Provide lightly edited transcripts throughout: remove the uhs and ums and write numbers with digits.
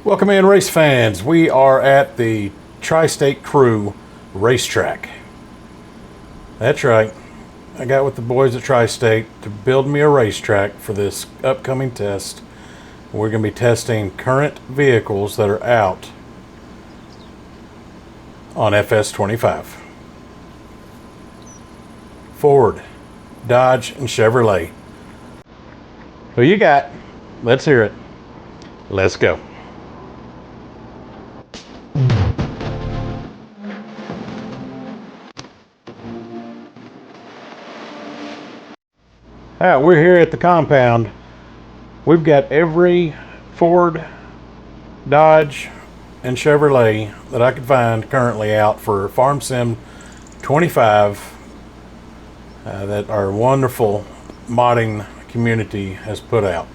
Welcome in, race fans. We are at the Tri-State Crew racetrack. That's right. I got with the boys at Tri-State to build me a racetrack for this upcoming test. We're going to be testing current vehicles that are out on FS25. Ford, Dodge, and Chevrolet. Who you got? Let's hear it. Let's go. Alright, we're here at the compound. We've got every Ford, Dodge, and Chevrolet that I could find currently out for Farm Sim 25 that our wonderful modding community has put out.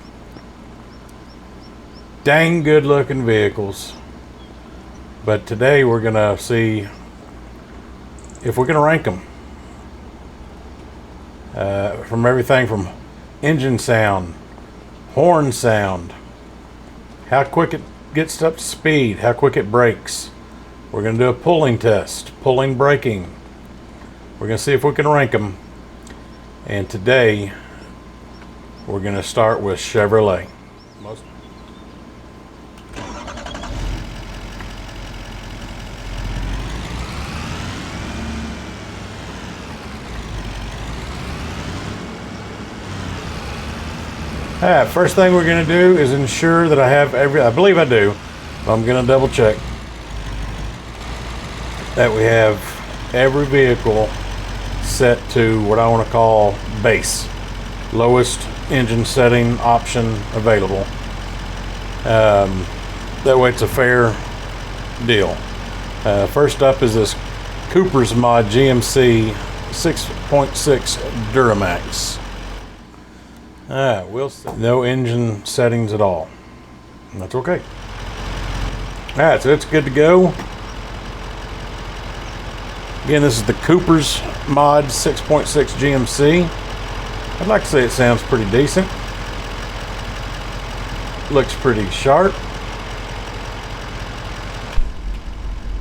Dang good looking vehicles. But today we're gonna see if we can rank them. From everything from engine sound, horn sound, how quick it gets up to speed, how quick it brakes. We're going to do a pulling test, pulling braking. We're going to see if we can rank them. And today we're going to start with Chevrolet. Alright, first thing we're going to do is ensure that I have I believe I do, but I'm going to double check that we have every vehicle set to what I want to call base, lowest engine setting option available. That way it's a fair deal. First up is this Cooper's Mod GMC 6.6 Duramax. Alright, we'll see. No engine settings at all. And that's okay. Alright, so it's good to go. Again, this is the Cooper's Mod 6.6 GMC. I'd like to say it sounds pretty decent. Looks pretty sharp.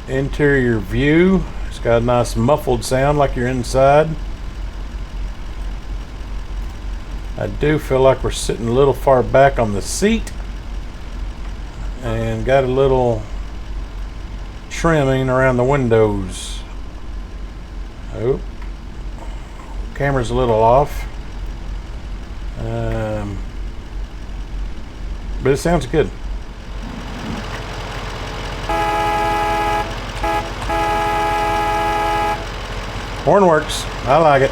Interior view. It's got a nice muffled sound like you're inside. I do feel like we're sitting a little far back on the seat and got a little trimming around the windows. Oh, camera's a little off, but it sounds good. Horn works. I like it.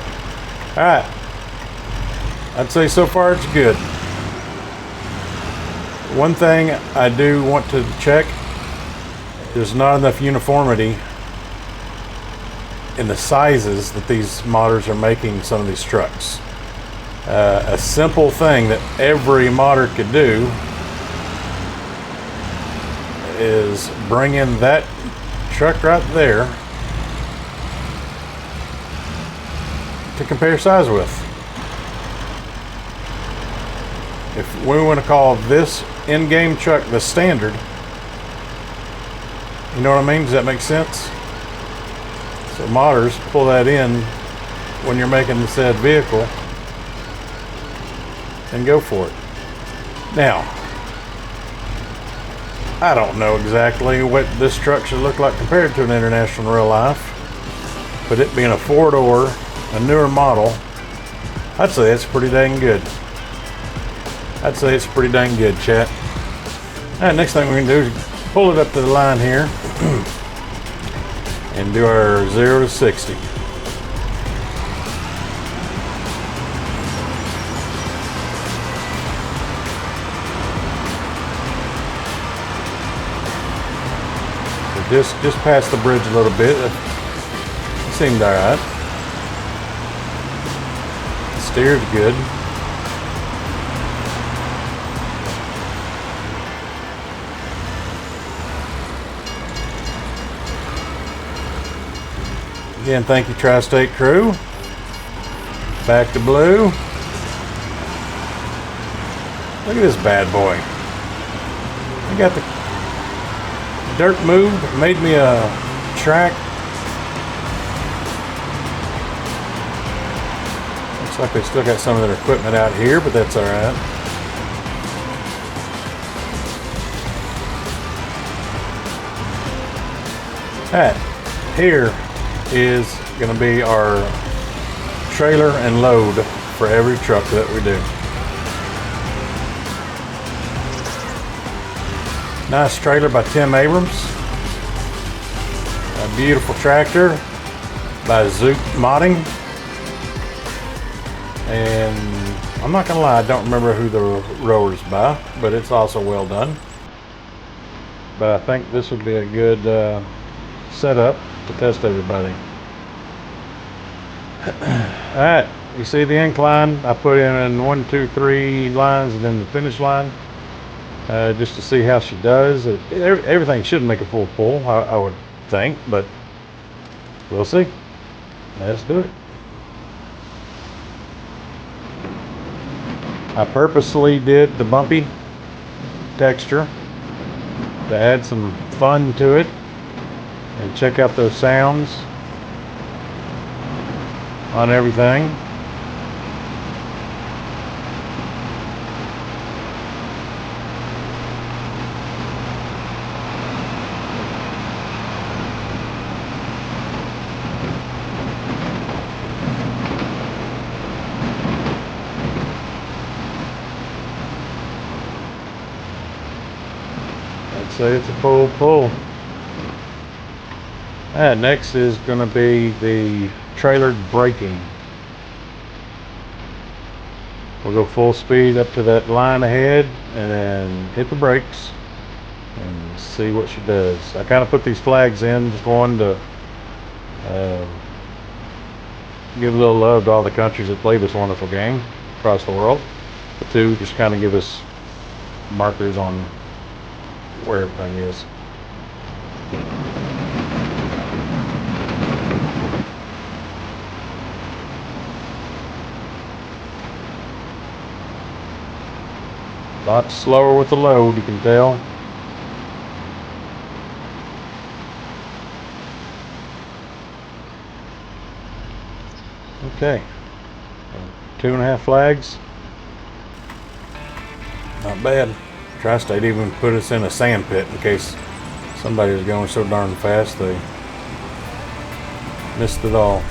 All right. I'd say so far it's good. One thing I do want to check, there's not enough uniformity in the sizes that these modders are making some of these trucks. A simple thing that every modder could do is bring in that truck right there to compare size with. If we want to call this in-game truck the standard, you know what I mean? Does that make sense? So modders pull that in when you're making the said vehicle and go for it. Now, I don't know exactly what this truck should look like compared to an International in real life, but it being a four-door, a newer model, I'd say it's pretty dang good. I'd say it's pretty dang good, chat. Alright, next thing we're going to do is pull it up to the line here and do our 0 to 60. So just past the bridge a little bit. It seemed alright. Steer's good. Again, thank you, Tri-State Crew. Back to blue. Look at this bad boy. I got the dirt moved, made me a track. Looks like they still got some of their equipment out here, but that's all right. Alright, here is going to be our trailer and load for every truck that we do. Nice trailer by Tim Abrams. A beautiful tractor by Zook Modding. And I'm not gonna lie, I don't remember who the rower's by, but it's also well done. But I think this would be a good setup to test everybody. Alright, you see the incline? I put in 1, 2, 3 lines and then the finish line. Just to see how she does. Everything should make a full pull, I would think, but we'll see. Let's do it. I purposely did the bumpy texture to add some fun to it, and check out those sounds on everything. I'd say it's a full pull. Next is going to be the trailered braking. We'll go full speed up to that line ahead and then hit the brakes and see what she does. I kind of put these flags in, just one to give a little love to all the countries that play this wonderful game across the world. The two just kind of give us markers on where everything is. A lot slower with the load, you can tell. Okay, 2.5 flags. Not bad. Tri-State even put us in a sand pit in case somebody was going so darn fast they missed it all.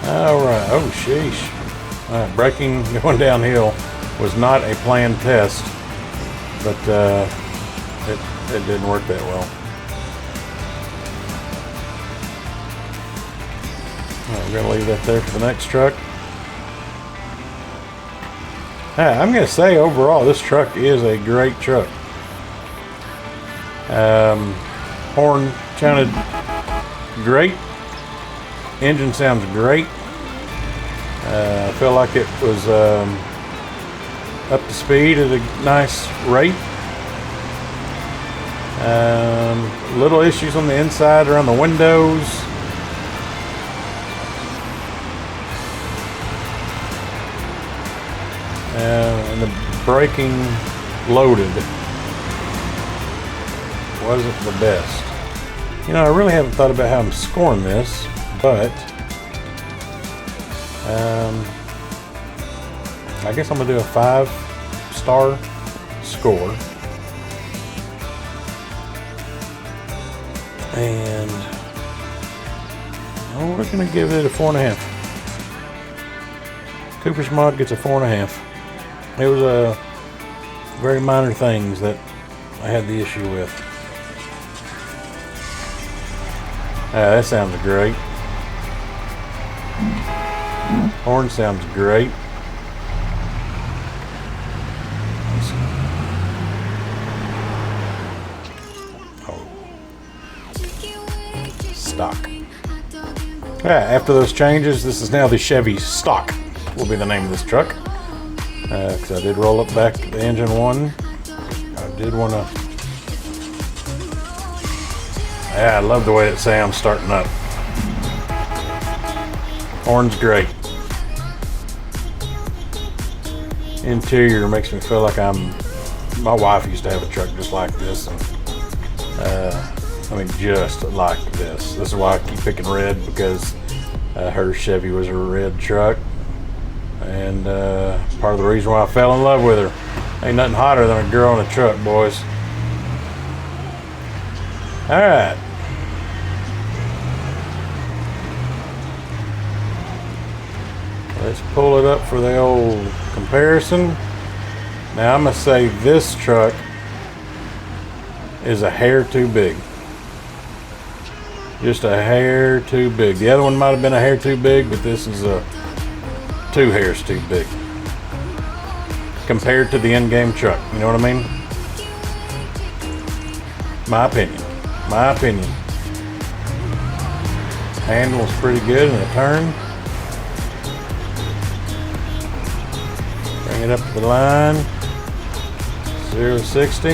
Alright, oh sheesh. Alright, braking going downhill was not a planned test, but it didn't work that well. Alright, we're going to leave that there for the next truck. I'm going to say overall this truck is a great truck. Horn sounded great. Engine sounds great. I feel like it was up to speed at a nice rate. Little issues on the inside around the windows. And the braking loaded wasn't the best. You know, I really haven't thought about how I'm scoring this, but I guess I'm gonna do a 5-star score, and we're gonna give it a 4.5. Cooper's Mod gets a 4.5. It was very minor things that I had the issue with. That sounds great. Horn sounds great. Stock. After those changes, this is now the Chevy Stock, will be the name of this truck. because I did roll up back the engine one. I did want to. Yeah, I love the way it sounds starting up. Horn's great. Interior makes me feel like my wife used to have a truck just like this, and I mean just like this. This is why I keep picking red, because her Chevy was a red truck, and part of the reason why I fell in love with her. Ain't nothing hotter than a girl in a truck, boys. All right. Let's pull it up for the old comparison. Now I'm gonna say this truck is a hair too big. Just a hair too big. The other one might have been a hair too big, but this is a 2 hairs too big compared to the in-game truck. You know what I mean? My opinion. My opinion. Handle's pretty good in a turn. Bring it up to the line. 0 to 60.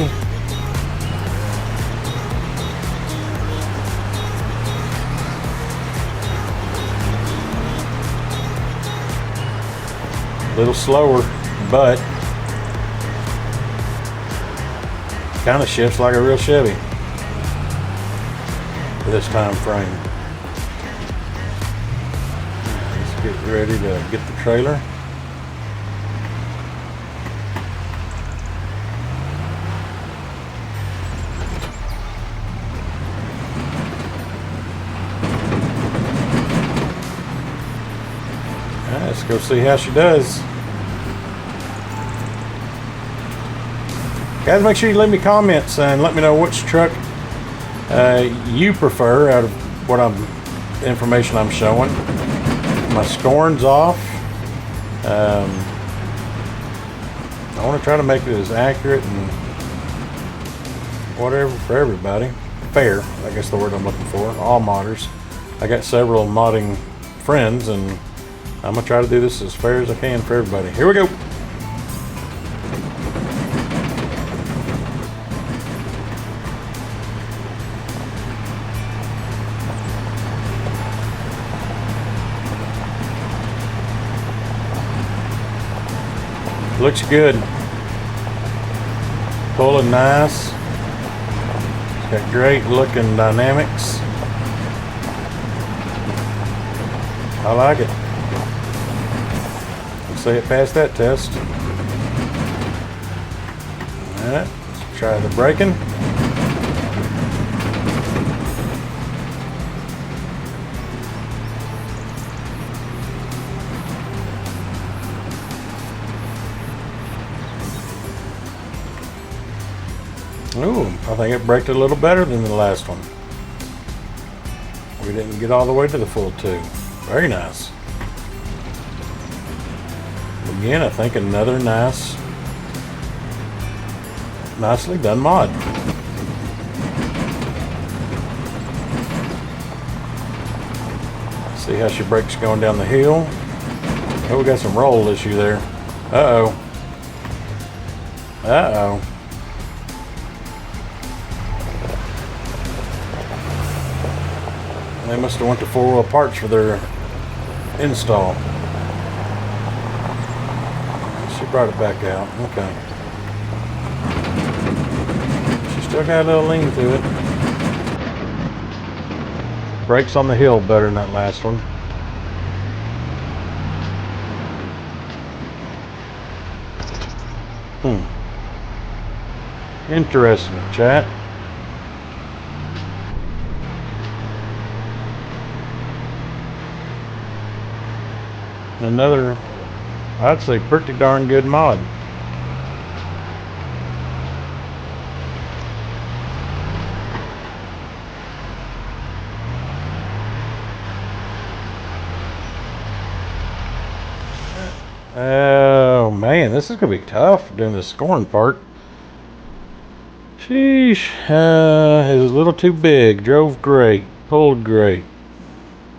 A little slower, but kind of shifts like a real Chevy for this time frame. Let's get ready to get the trailer. Let's go see how she does. Guys, make sure you leave me comments and let me know which truck you prefer out of what information I'm showing. My scorn's off. I want to try to make it as accurate and whatever for everybody. Fair, I guess the word I'm looking for. All modders. I got several modding friends, and I'm gonna try to do this as fair as I can for everybody. Here we go. Looks good. Pulling nice. It's got great looking dynamics. I like it. Say it passed that test. Alright, let's try the braking. Ooh, I think it braked a little better than the last one. We didn't get all the way to the full 2. Very nice. Again, I think another nicely done mod. See how she brakes going down the hill. Oh, we got some roll issue there. Uh-oh. Uh-oh. They must have went to 4-wheel parts for their install. She brought it back out. Okay. She still got a little lean to it. Brakes on the hill better than that last one. Interesting, chat. Another, I'd say, pretty darn good mod. Oh man, this is gonna be tough doing the scoring part. Sheesh, it was a little too big. Drove great, pulled great,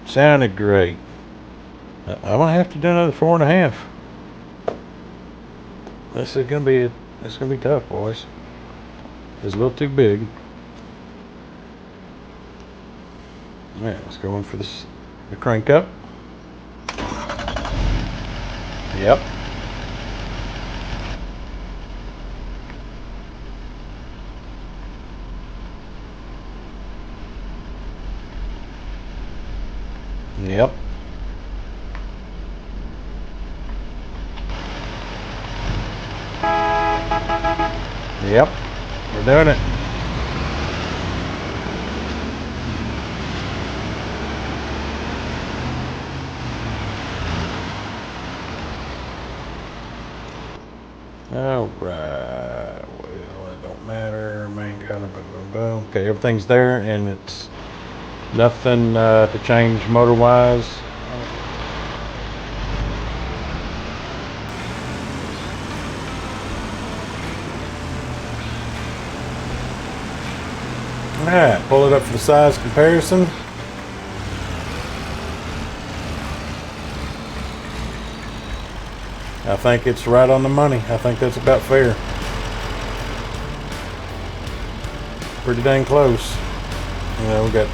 sounded great. I'm gonna have to do another 4.5. This is gonna be tough, boys. It's a little too big. Yeah, let's go in for this. The crank up. Yep. Yep. Yep. We're doing it. All right. Well, it don't matter. Main kind of boom, boom. Okay, everything's there, and it's nothing to change motor wise. Alright, pull it up for the size comparison. I think it's right on the money. I think that's about fair. Pretty dang close. You know, we got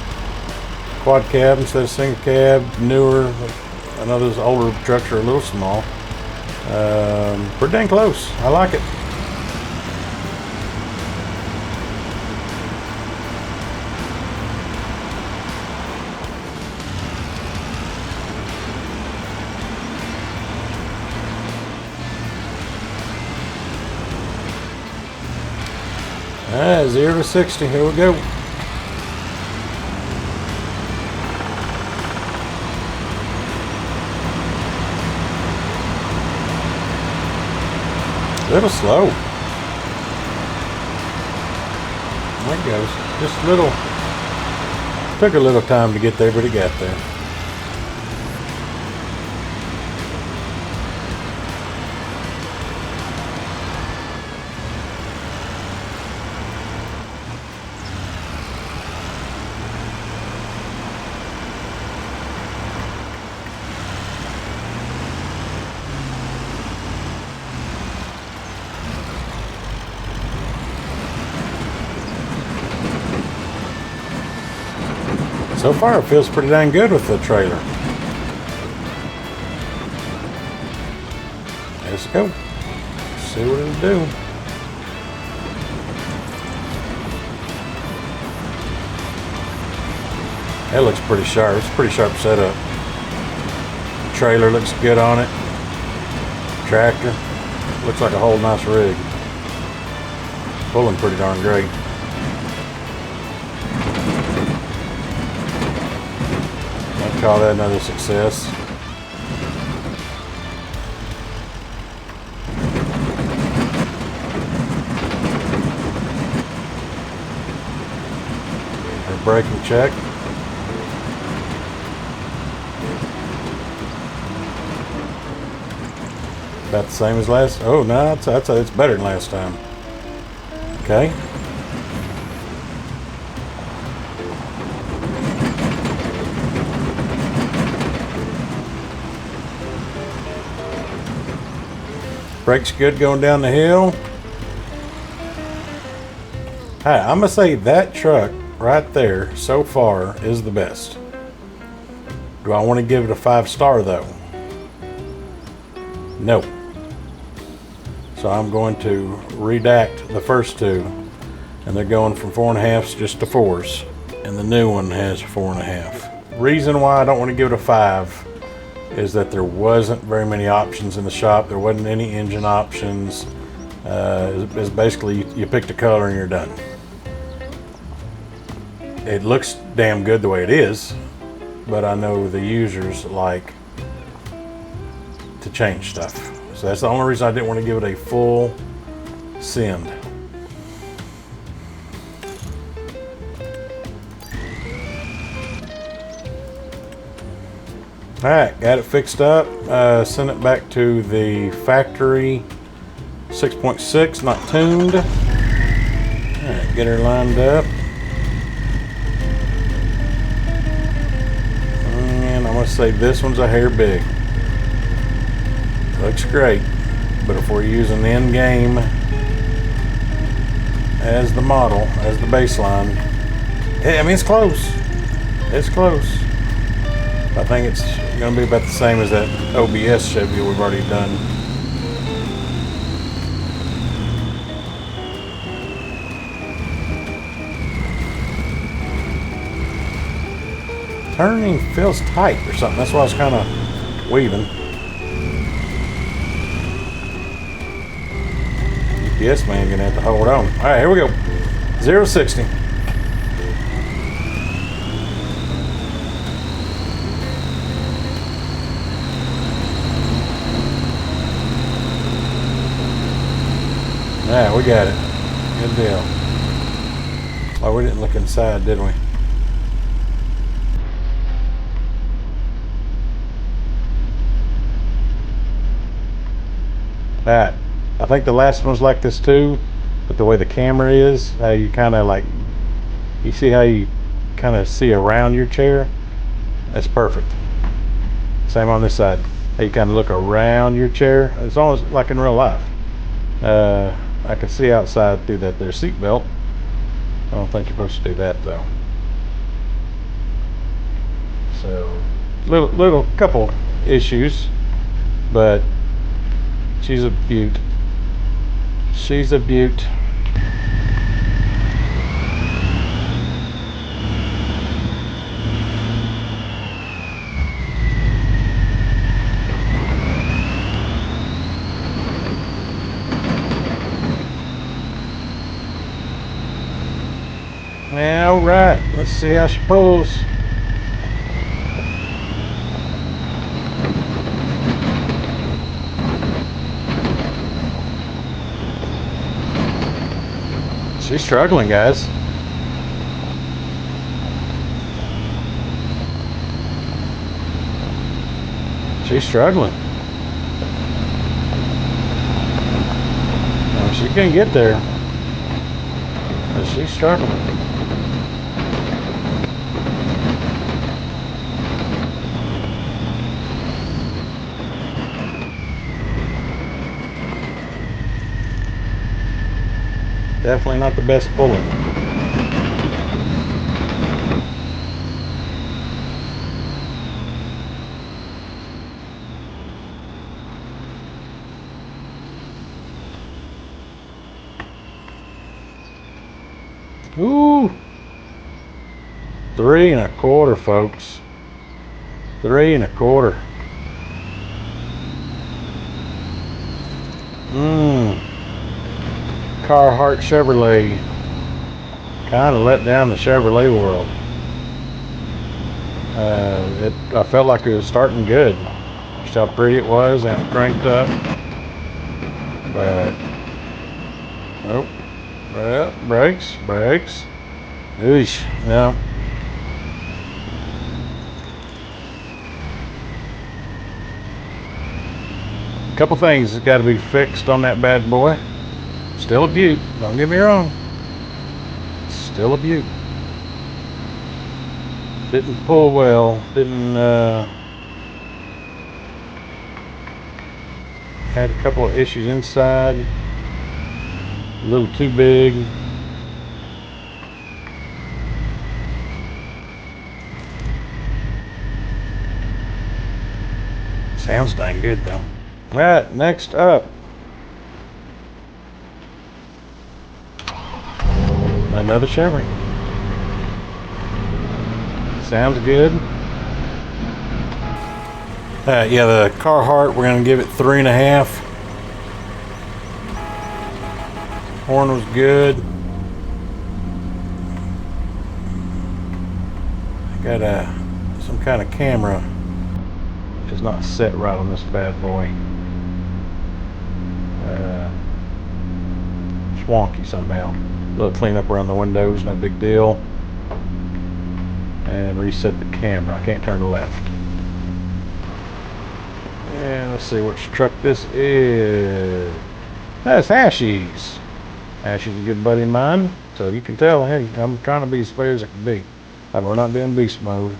quad cab instead of single cab, newer. I know those older trucks are a little small. Pretty dang close. I like it. Alright, 0 to 60. Here we go. A little slow. There it goes. Just a little. Took a little time to get there, but it got there. So far, it feels pretty dang good with the trailer. Let's go. See what it'll do. That looks pretty sharp. It's a pretty sharp setup. The trailer looks good on it. Tractor. Looks like a whole nice rig. Pulling pretty darn great. Call that another success. Our braking check. About the same as last. Oh no, it's better than last time. Okay. Brakes good going down the hill. Hey, I'm gonna say that truck right there so far is the best. Do I want to give it a 5-star though? No. So I'm going to redact the first two, and they're going from 4.5s just to 4s, and the new one has 4.5. Reason why I don't want to give it a 5 is that there wasn't very many options in the shop. There wasn't any engine options. It's basically you pick the color and you're done. It looks damn good the way it is, but I know the users like to change stuff. So that's the only reason I didn't want to give it a full send. Alright, got it fixed up. Sent it back to the factory 6.6, not tuned. Alright, get her lined up. And I'm going to say this one's a hair big. Looks great. But if we're using the end game as the model, as the baseline, I mean, it's close. It's close. I think it's going to be about the same as that OBS Chevy we've already done. Turning feels tight or something. That's why I was kind of weaving. GPS man gonna have to hold on. All right, here we go. 0-60. Yeah, we got it. Good deal. Oh, we didn't look inside, did we? That. I think the last one was like this too, but the way the camera is, how you kind of like, you see how you kind of see around your chair? That's perfect. Same on this side. How you kind of look around your chair. It's almost like in real life. I can see outside through that there seat belt. I don't think you're supposed to do that though. So, little couple issues, but she's a beaut. She's a beaut. All right, let's see how she pulls. She's struggling, guys. She's struggling. Well, she can get there, but she's struggling. Definitely not the best pulling. Ooh, 3 1/4, folks. 3 1/4. Carhartt Chevrolet. Kind of let down the Chevrolet world. I felt like it was starting good. Just how pretty it was and cranked up. But nope. Well, brakes. Oosh, no. Couple things that got to be fixed on that bad boy. Still a beaut, don't get me wrong. Still a beaut. Didn't pull well, didn't, had a couple of issues inside. A little too big. Sounds dang good though. All right, next up. Another Chevy. Sounds good. Yeah, the Carhartt, we're gonna give it 3 1/2. Horn was good. Got some kind of camera. It's not set right on this bad boy. It's wonky somehow. A little cleanup around the windows, no big deal. And reset the camera. I can't turn to left. And let's see which truck this is. That's Ashy's. Ashy's a good buddy of mine, so you can tell, hey, I'm trying to be as fair as I can be. We're not doing beast mode.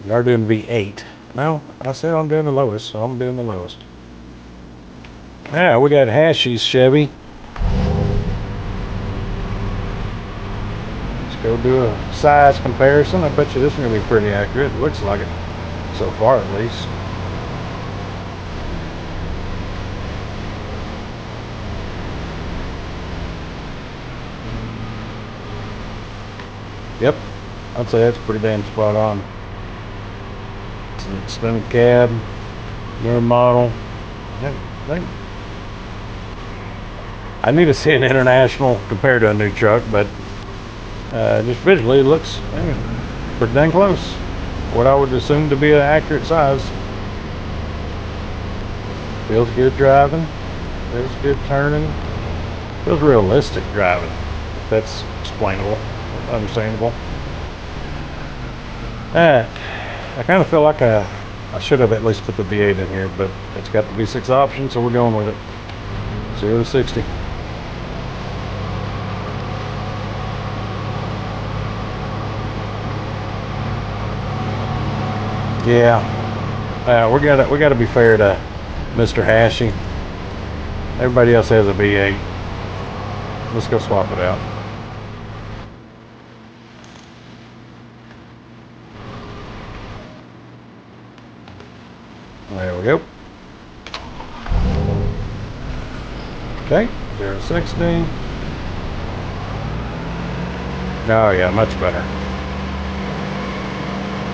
We are doing V8. No, I said I'm doing the lowest, so I'm doing the lowest. Yeah, we got Ashy's Chevy. Let's go do a size comparison. I bet you this is going to be pretty accurate. It looks like it so far, at least. Yep, I'd say that's pretty damn spot on. It's an extended cab, newer model. I need to see an international compared to a new truck, but just visually it looks pretty dang close. What I would assume to be an accurate size. Feels good driving, feels good turning, feels realistic driving, if that's explainable, understandable. I kind of feel like I should have at least put the V8 in here, but it's got the V6 option, so we're going with it. 0 to 60. Yeah, we gotta be fair to Mr. Ashy. Everybody else has a V8. Let's go swap it out. There we go. Okay, 0 to 60. Oh yeah, much better.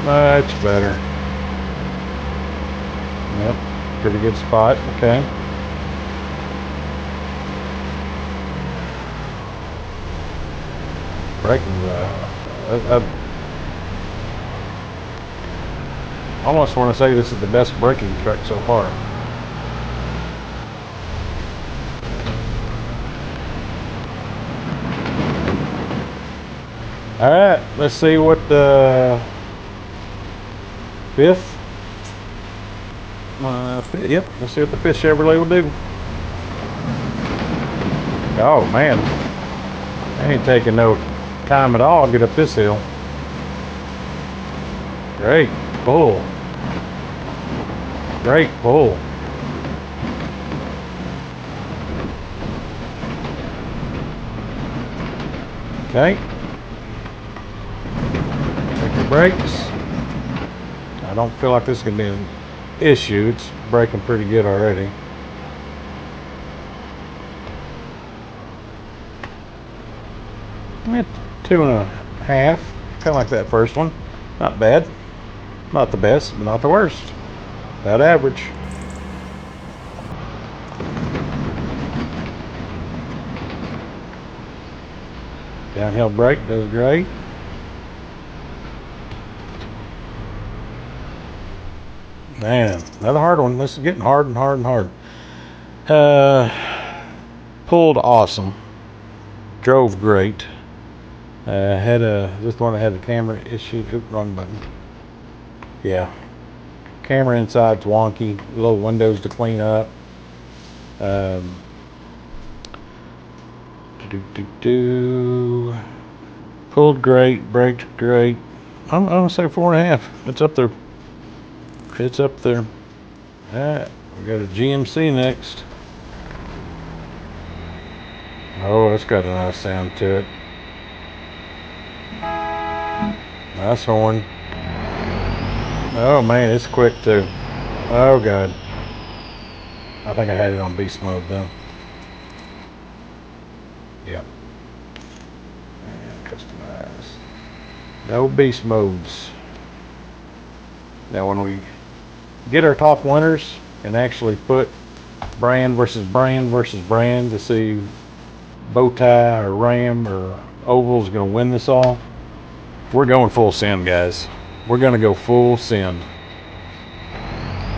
Much better. Yep, pretty good spot. Okay. Braking, I almost want to say this is the best braking truck so far. All right, let's see what the fifth. Yep, let's see what the fifth Chevrolet will do. Oh man, I ain't taking no time at all to get up this hill. Great pull. Great pull. Okay. Check the brakes. I don't feel like this is going to be an issue. It's braking pretty good already. At 2.5. Kind of like that first one. Not bad. Not the best, but not the worst. About average. Downhill brake does great. Man, another hard one. This is getting hard and hard and hard. Pulled awesome. Drove great. This one had a camera issue. Oops, wrong button. Yeah. Camera inside's wonky. Little windows to clean up. Pulled great, braked great. I'm gonna say 4.5. It's up there. It's up there. Alright, we got a GMC next. Oh, it's got a nice sound to it. Nice horn. Oh man, it's quick too. Oh god. I think I had it on beast mode though. Yep. And customize. No beast modes. Now when we get our top winners and actually put brand versus brand versus brand to see bow tie or ram or oval is going to win this all, we're going full send, guys. We're going to go full send.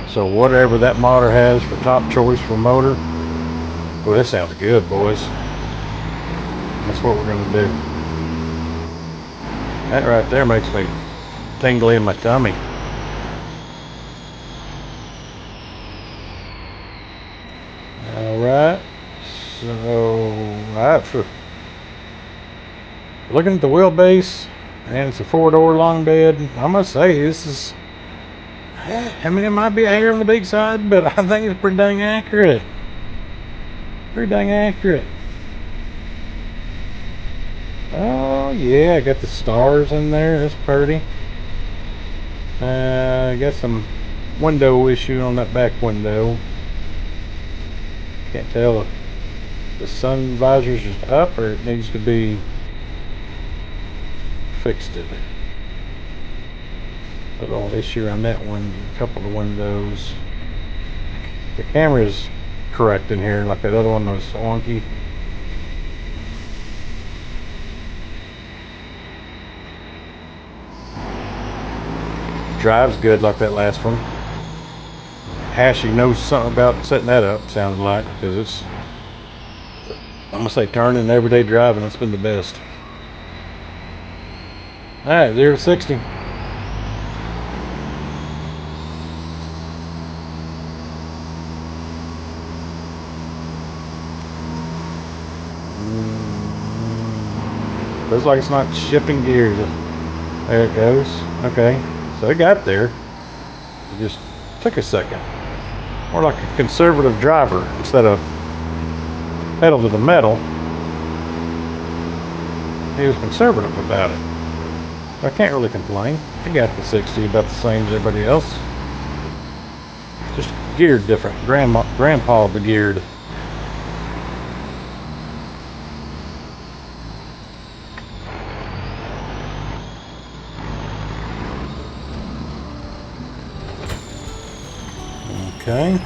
So whatever that modder has for top choice for motor, well, this sounds good, boys. That's what we're going to do. That right there makes me tingly in my tummy. Alright, so looking at the wheelbase, and it's a 4-door long bed. I must say, this is, I mean, it might be a hair on the big side, but I think it's pretty dang accurate. Pretty dang accurate. Oh yeah, I got the stars in there. That's pretty. I got some window issue on that back window. Can't tell if the sun visor's is up or it needs to be fixed. A little issue on that one. A couple of windows. The camera's correct in here, like that other one was wonky. Drives good like that last one. Ashy knows something about setting that up, sounds like, because it's, I'm gonna say, turning everyday driving, it's been the best. Alright, 0 to 60. Looks like it's not shifting gears. There it goes. Okay, so it got there. It just took a second. More like a conservative driver instead of pedal to the metal. He was conservative about it. I can't really complain. He got the 60 about the same as everybody else. Just geared different. Grandpa the geared. Okay.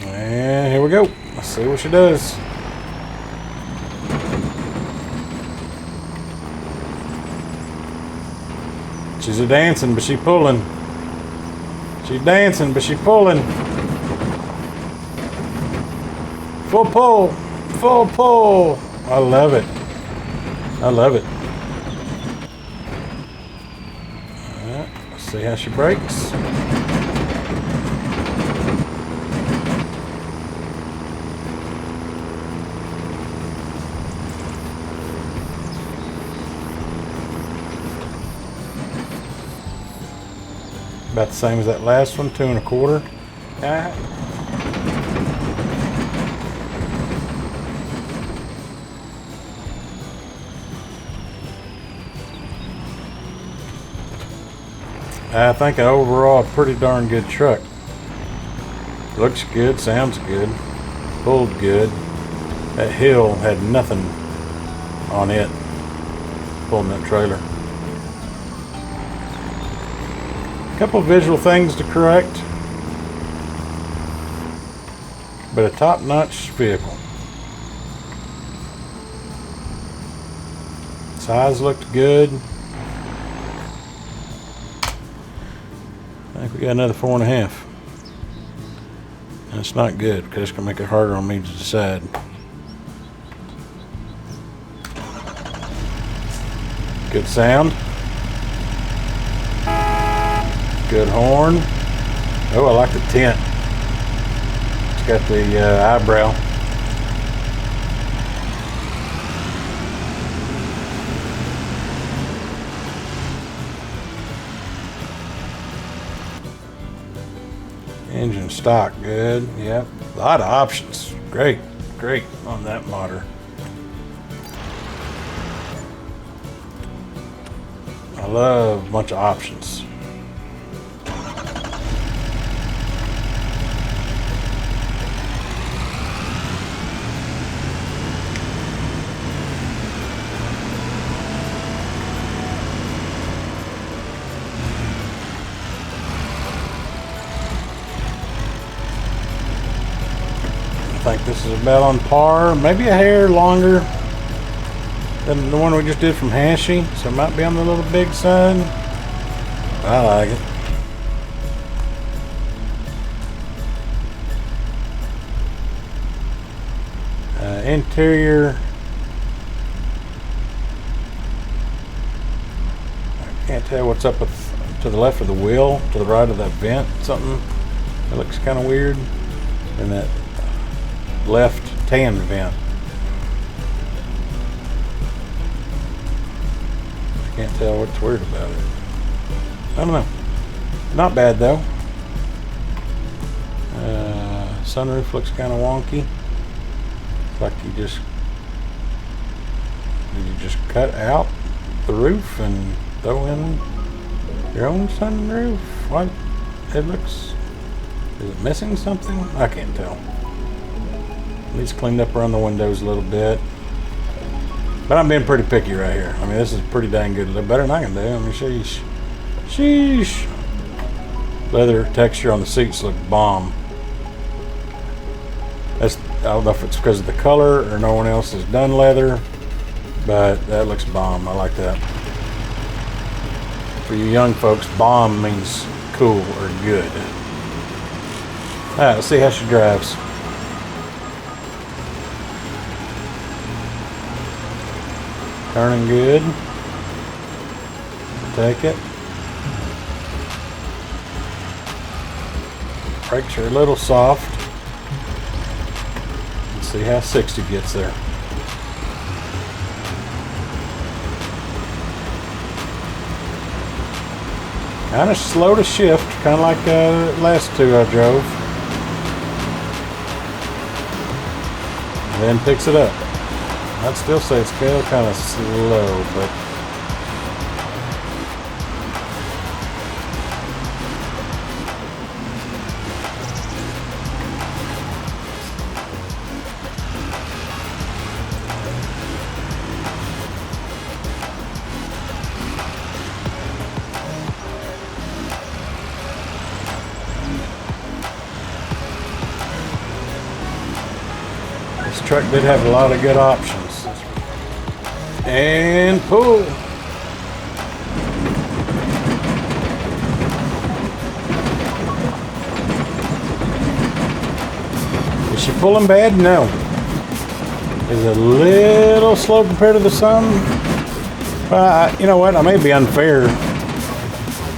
And here we go. Let's see what she does. She's a dancing, but she pulling. She's dancing, but she pulling. Full pull. Full pull. I love it. I love it. Let's see how she brakes. About the same as that last one, 2 1/4. I think overall a pretty darn good truck. Looks good, sounds good, pulled good. That hill had nothing on it pulling that trailer. Couple visual things to correct, but a top-notch vehicle. Size looked good. I think we got another 4.5. That's not good because it's gonna make it harder on me to decide. Good sound. Good horn. Oh, I like the tint. It's got the eyebrow. Engine stock, good. Yep. A lot of options. Great, great on that motor. I love a bunch of options. I think this is about on par, maybe a hair longer than the one we just did from Ashy, so it might be on the little big side. I like it. Interior, I can't tell what's up to the left of the wheel, to the right of that vent, something that looks kind of weird, and that left tan vent. Can't tell what's weird about it. I don't know. Not bad though. Sunroof looks kind of wonky. It's like you just cut out the roof and throw in your own sunroof. What? It looks. Is it missing something? I can't tell. At least cleaned up around the windows a little bit. But I'm being pretty picky right here. I mean, this is pretty dang good. A little better than I can do. I mean, sheesh. Sheesh. Leather texture on the seats look bomb. I don't know if it's because of the color or no one else has done leather, but that looks bomb. I like that. For you young folks, bomb means cool or good. Alright, let's see how she drives. Turning good. Take it. Brakes are a little soft. Let's see how 60 gets there. Kind of slow to shift, kind of like the last two I drove. Then picks it up. I'd still say it's still kind of slow, but this truck did have a lot of good options. And pull. Is she pulling bad? No. Is it a little slow compared to the sun? You know what? I may be unfair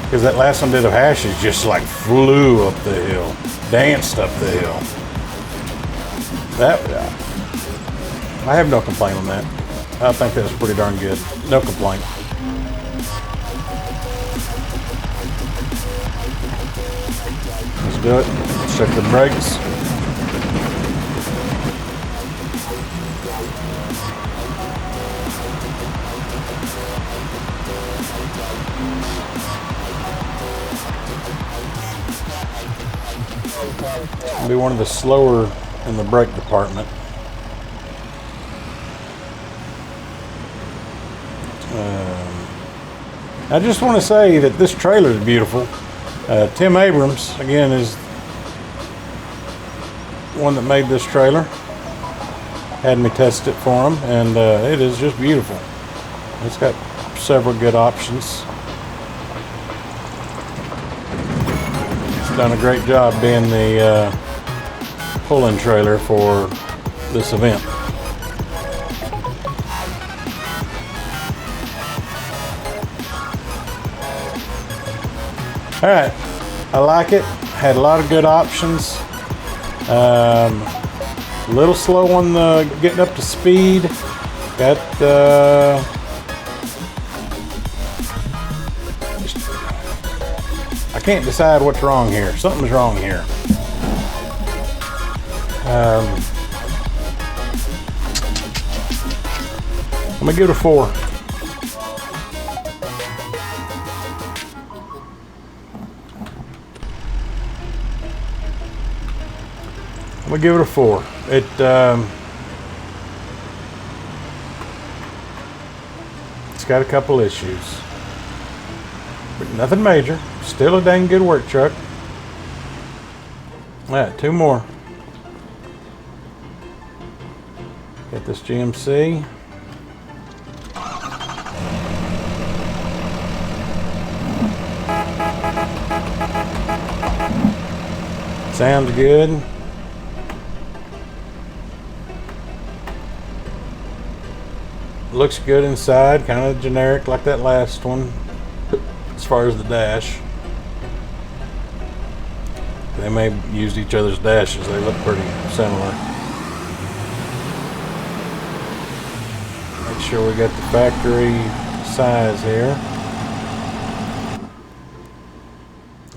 because that last one did of Ashy just like flew up the hill, danced up the hill. That I have no complaint on that. I think that was pretty darn good. No complaint. Let's do it. Let's check the brakes. It'll be one of the slower in the brake department. I just want to say that this trailer is beautiful. Tim Abrams, again, is one that made this trailer. Had me test it for him, and it is just beautiful. It's got several good options. It's done a great job being the pull-in trailer for this event. All right, I like it. Had a lot of good options. A little slow on the getting up to speed. Got I can't decide what's wrong here. Something's wrong here. I'm gonna give it a 4. I'm gonna give it a 4. It's got a couple issues, but nothing major. Still a dang good work truck. All right, 2 more. Got this GMC. Sounds good. Looks good inside, kind of generic like that last one as far as the dash. They may have used each other's dashes. They look pretty similar. Make sure we got the factory size here.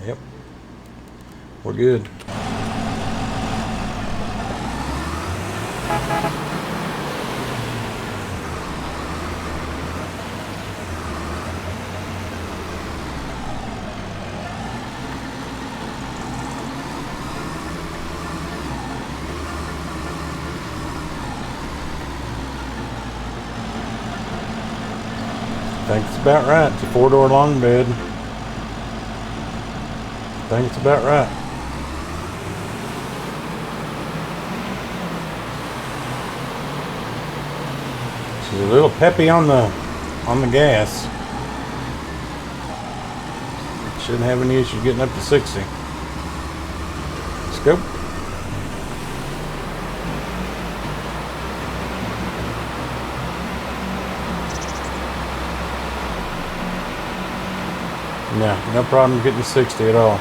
Yep, we're good. think it's about right. It's a 4-door long bed. I think it's about right. She's a little peppy on the gas. Shouldn't have any issues getting up to 60. Let's go. Yeah, no problem getting to 60 at all.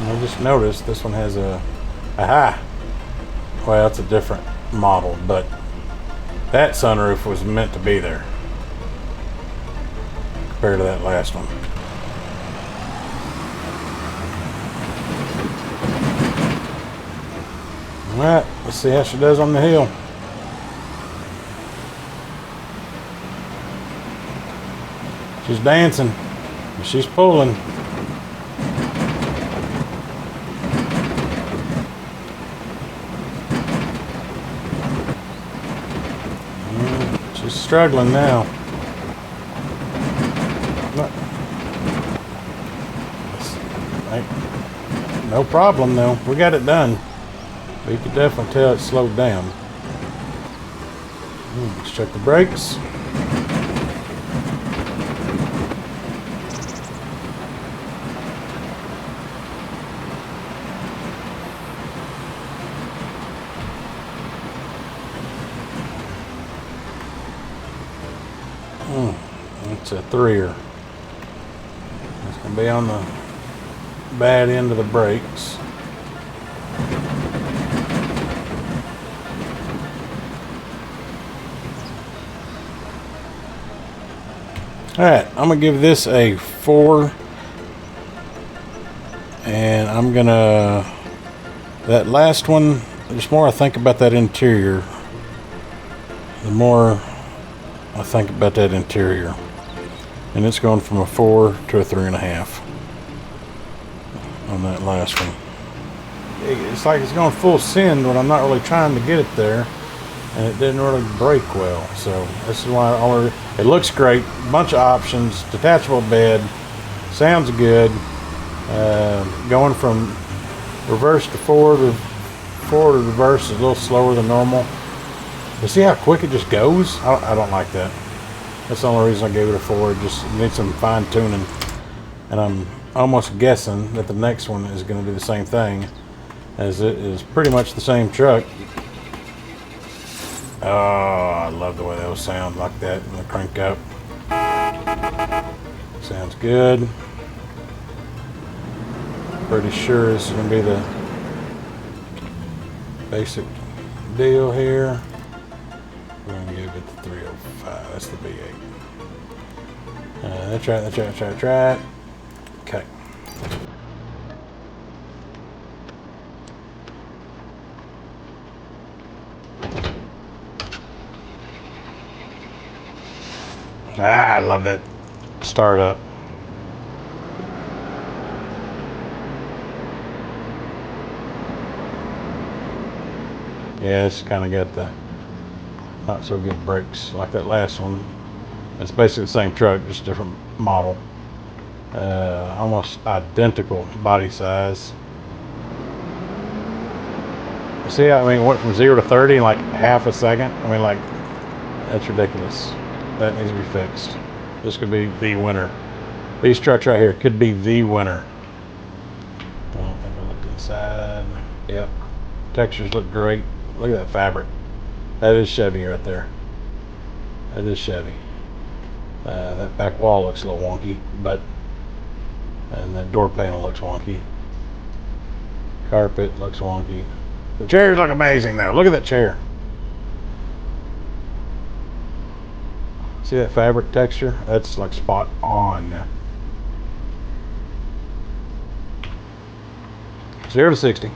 I just noticed this one has a aha. Well, it's a different model, but that sunroof was meant to be there compared to that last one. All right, let's see how she does on the hill. She's dancing, she's pulling. She's struggling now. No problem though. We got it done. But you can definitely tell it slowed down. Let's check the brakes. It's a 3er. It's going to be on the bad end of the brakes. Alright, I'm going to give this a 4. And I'm going to... That last one, the more I think about that interior, the more I think about that interior. And it's going from a 4 to a 3.5 on that last one. It's like it's going full send when I'm not really trying to get it there, and it didn't really brake well. So this is why it looks great. Bunch of options, detachable bed, sounds good. Going from reverse to forward or forward to reverse is a little slower than normal. You see how quick it just goes? I don't like that. That's the only reason I gave it a 4. It just needs some fine tuning. And I'm almost guessing that the next one is going to do the same thing, as it is pretty much the same truck. Oh, I love the way those sound like that when they crank up. Sounds good. Pretty sure this is going to be the basic deal here. We're going to give it the 305. That's the V8. That's right. Okay. I love that start up. Yeah, it's kind of got the not so good brakes like that last one. It's basically the same truck, just different model. Almost identical body size. See, I mean, went from 0 to 30 in like half a second. I mean, like, that's ridiculous. That needs to be fixed. This could be the winner. These trucks right here could be the winner. I don't think I looked inside. Yep. Textures look great. Look at that fabric. That is Chevy right there. That is Chevy. That back wall looks a little wonky, and that door panel looks wonky. Carpet looks wonky. The chairs look amazing though. Look at that chair. See that fabric texture? That's like spot on. 0 to 60.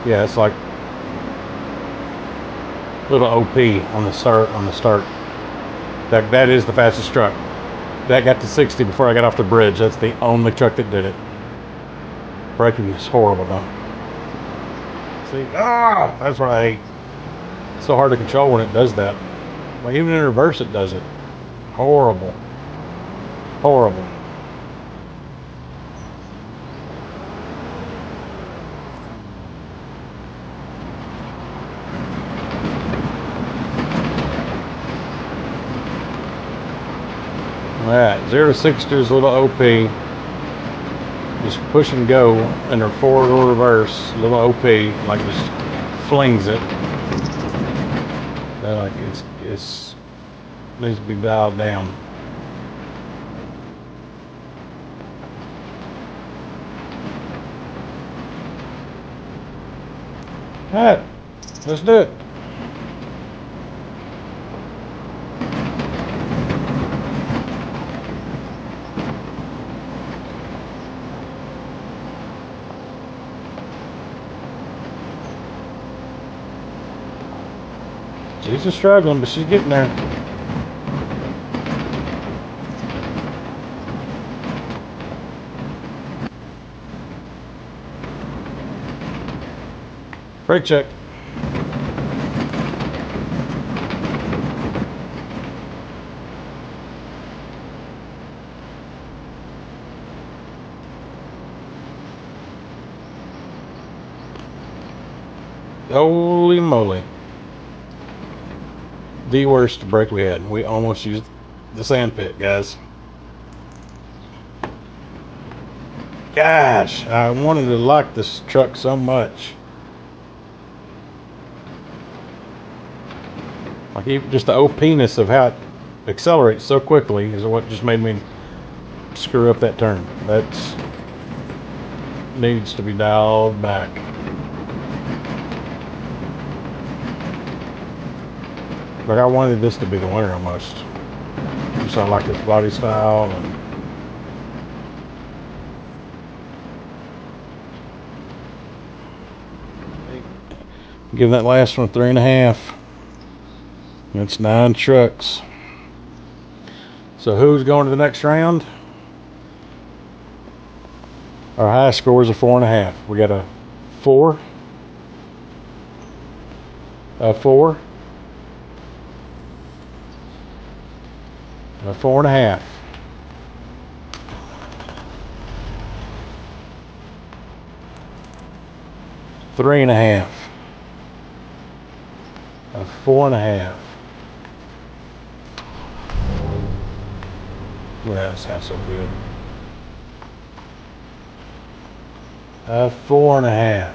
Yeah, it's like Little OP on the start. That is the fastest truck. That got to 60 before I got off the bridge. That's the only truck that did it. Braking is horrible though. See, that's what I hate. It's so hard to control when it does that. Like even in reverse it does it. Horrible. Horrible. Alright, 0 to 60 is a little OP. Just push and go in her forward or reverse, a little OP, like just flings it. Like it's needs to be dialed down. Alright, let's do it. She's just struggling, but she's getting there. Brake check. Holy moly. The worst brake we had. We almost used the sand pit, guys. Gosh, I wanted to like this truck so much. Like even just the OP-ness of how it accelerates so quickly is what just made me screw up that turn. That's needs to be dialed back. Like I wanted this to be the winner almost. Just I like its body style and give that last one 3.5. That's 9 trucks. So who's going to the next round? Our high score is a 4.5. We got a 4, a 4, a 4.5. 3.5. A 4.5. Well, that sounds so good. A 4.5.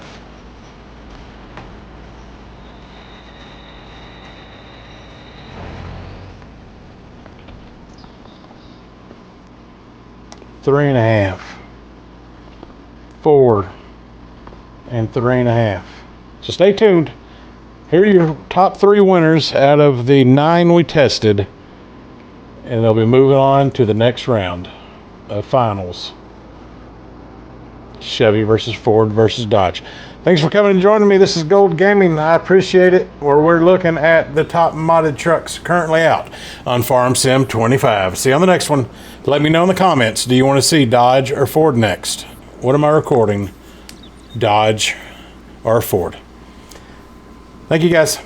Three and a half. 4 and 3.5. So stay tuned. Here are your top 3 winners out of the 9 we tested. And they'll be moving on to the next round of finals. Chevy versus Ford versus Dodge. Thanks for coming and joining me. This is Gold Gaming. I appreciate it. Where we're looking at the top modded trucks currently out on Farm Sim 25. See you on the next one. Let me know in the comments. Do you want to see Dodge or Ford next? What am I recording? Dodge or Ford? Thank you guys.